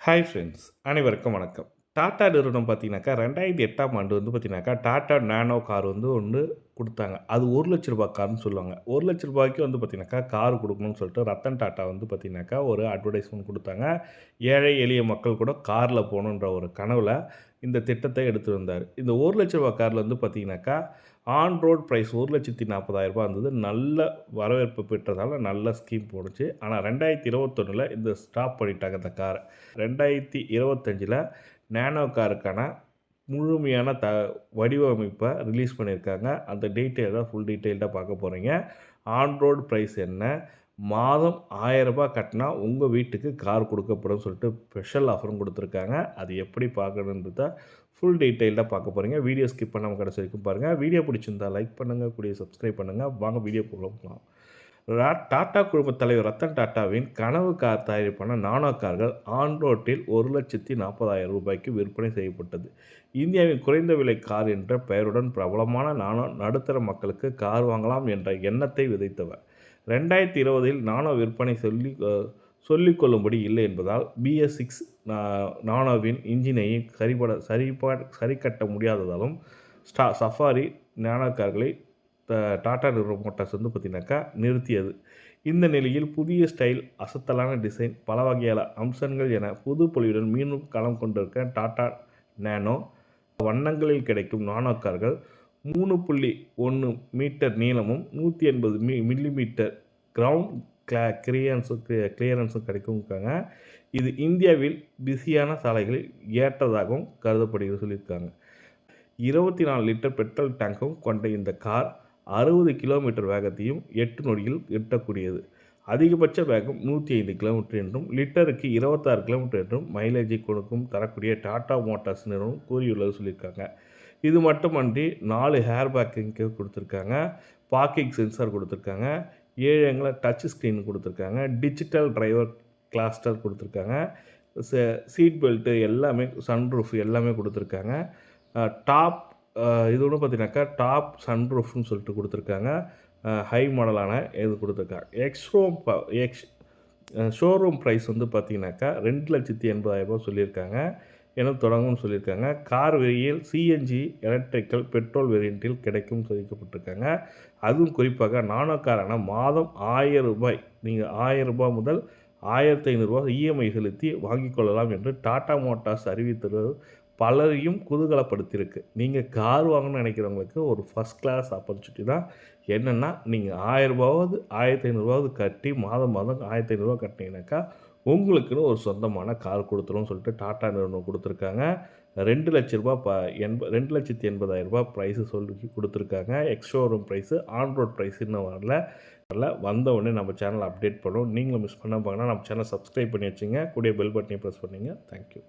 Hi friends, அனைவருக்கும் வணக்கம். டாடா நிறுவனம் பார்த்தீங்கன்னாக்கா, 2008ஆம் ஆண்டு வந்து பார்த்தீங்கன்னாக்கா, டாடா நேனோ கார் வந்து ஒண்ணு குடுத்தாங்க. அது ரூ. 1,00,000 கார்ன்னு சொல்லுவாங்க. ரூ. 1,00,000க்கு வந்து பார்த்தீங்கன்னாக்கா, கார் குடுக்கணும்னு சொல்லிட்டு ரத்தன் டாடா வந்து பார்த்தீங்கன்னாக்கா, ஒரு அட்வர்டைஸ்மென்ட் குடுத்தாங்க. ஏழை எளிய மக்கள் கூட கார்ல போணுன்ற ஒரு கனவுல இந்த திட்டத்தை எடுத்து வந்தாரு. இந்த ரூ. 1,00,000 கார்ல வந்து பார்த்தீங்கன்னாக்கா, ஆன் ரோட் பிரைஸ் ரூ. 1,40,000 இருந்தது. நல்ல வரவேற்பு பெற்றதால நல்ல ஸ்கீம் போணுச்சு. ஆனா 2021ல இந்த ஸ்டாப் பண்ணிட்டாங்க இந்த கார. 2025ல நேனோ காருக்கான முழுமையான வடிவமைப்ப ரிலீஸ் பண்ணியிருக்காங்க. அந்த டீட்டெயில் தான் ஃபுல் டீட்டெயில்டா பார்க்க போறீங்க. ஆன் ரோட் பிரைஸ் என்ன? மாதம் ரூ. 1000 கட்டினா உங்க வீட்டுக்கு கார் குடுக்கப்படும் சொல்லிட்டு ஸ்பெஷல் ஆஃபரும் குடுத்துருக்காங்க. அது எப்படி பார்க்கணுன்றத ஃபுல் டீட்டெயில்டா பார்க்க போறீங்க. வீடியோ ஸ்கிப் பண்ணாம கடைசி வரைக்கும் பாருங்க. வீடியோ பிடிச்சிருந்தா லைக் பண்ணுங்க. கூடயே சப்ஸ்கிரைப் பண்ணுங்க. வாங்க வீடியோக்குள்ள போலாம். டாடா குழுமத் தலைவர் ரத்தன் டாடாவின் கனவு கார் தயாரிப்பான நானோ கார்கள் ஆன் ரோட்டில் ரூ. 1,40,000க்கு விற்பனை செய்யப்பட்டது. இந்தியாவின் குறைந்த விலை கார் என்ற பெயருடன் பிரபலமான நானோ நடுத்தர மக்களுக்கு கார் வாங்கலாம் என்ற எண்ணத்தை விதைத்தவர். 2020இல் நானோ விற்பனை சொல்லிக் கொள்ளும்படி இல்லை என்பதால் BS6 நானோவின் இன்ஜினையும் சரிக்கட்ட முடியாததாலும் சஃபாரி நானோ கார்களை டாடா மோட்டார்ஸ் வந்து பார்த்தீங்கன்னாக்கா நிறுத்தியது. இந்த நிலையில் புதிய ஸ்டைல், அசத்தலான டிசைன், பல வகையான அம்சங்கள் என புது பொலிவுடன் மீண்டும் களம் கொண்டிருக்க டாடா நேனோ வண்ணங்களில் கிடைக்கும் நானோ கார்கள் 3.1 மீட்டர் நீளமும் 180 மில்லிமீட்டர் கிரவுண்ட் கிளியரன்ஸும் கிடைக்கும்க்காங்க. இது இந்தியாவில் பிஸியான சாலைகளில் ஏற்றதாகவும் கருதப்படுகிறது சொல்லியிருக்காங்க. 24 லிட்டர் பெட்ரோல் டேங்கும் கொண்ட இந்த கார் 60 கிலோமீட்டர் வேகத்தையும் 8 நொடியில் எட்டக்கூடியது. அதிகபட்ச வேகம் 105 கிலோமீட்டர் என்றும் லிட்டருக்கு 26 கிலோமீட்டர் என்றும் மைலேஜை தரக்கூடிய டாடா மோட்டார்ஸ் நிறுவனம் கூறியுள்ளது சொல்லியிருக்காங்க. இது மட்டுமன்றி 4 ஹேர் பேக்கிங்க்கு கொடுத்துருக்காங்க, பார்க்கிங் சென்சார் கொடுத்துருக்காங்க, 7 அங்குல டச் ஸ்க்ரீன் கொடுத்துருக்காங்க, டிஜிட்டல் டிரைவர் கிளஸ்டர் கொடுத்துருக்காங்க, சீட் பெல்ட்டு எல்லாமே, சன்ரூஃப் எல்லாமே கொடுத்துருக்காங்க. டாப் இதோட பார்த்தீங்கன்னாக்கா டாப் சன்ரூஃப்னு சொல்லிட்டு கொடுத்துருக்காங்க. ஹை மாடலான இது கொடுத்துருக்காங்க. ஷோரூம் ப்ரைஸ் வந்து பார்த்தீங்கன்னாக்கா ரூ. 2,80,000 சொல்லியிருக்காங்க. என தொடங்கும்னு சொல்லியிருக்காங்க. கார் வேரியல் CNG எலக்ட்ரிக்கல் பெட்ரோல் வேரியண்ட்டில் கிடைக்கும் தெரிவிக்கப்பட்டிருக்காங்க. அதுவும் குறிப்பாக நானோ காரான மாதம் ரூ. 1,000 நீங்கள் ரூ. 1,000 முதல் ரூ. 1,500 EMI செலுத்தி வாங்கிக் கொள்ளலாம் என்று டாடா மோட்டார்ஸ் அறிவித்தது பலரையும் குதூகலப்படுத்தியிருக்கு. நீங்கள் கார் வாங்கணும்னு நினைக்கிறவங்களுக்கு ஒரு ஃபர்ஸ்ட் கிளாஸ் ஆப்பர்ச்சுனிட்டி தான். என்னென்னா, நீங்கள் ரூ. 1,000வது ரூ. 1,500வது கட்டி மாதம் மாதம் ரூ. 1,500 கட்டினீங்கன்னாக்கா உங்களுக்குன்னு ஒரு சொந்தமான கார் கொடுத்துரும்னு சொல்லிட்டு டாடா நிறுவனம் கொடுத்துருக்காங்க. ரூ. 2,80,000 ப்ரைஸு சொல்லி கொடுத்துருக்காங்க. Showroom price, on road price இன்னும் வரல. வந்த உடனே நம்ம சேனலை அப்டேட் பண்ணுவோம். நீங்களும் மிஸ் பண்ணாம பார்க்கணும்னா நம்ம சேனலை சப்ஸ்கிரைப் பண்ணி வச்சுங்க. கூடயே பெல் பட்டனையும் ப்ரெஸ் பண்ணுங்க. தேங்க்யூ.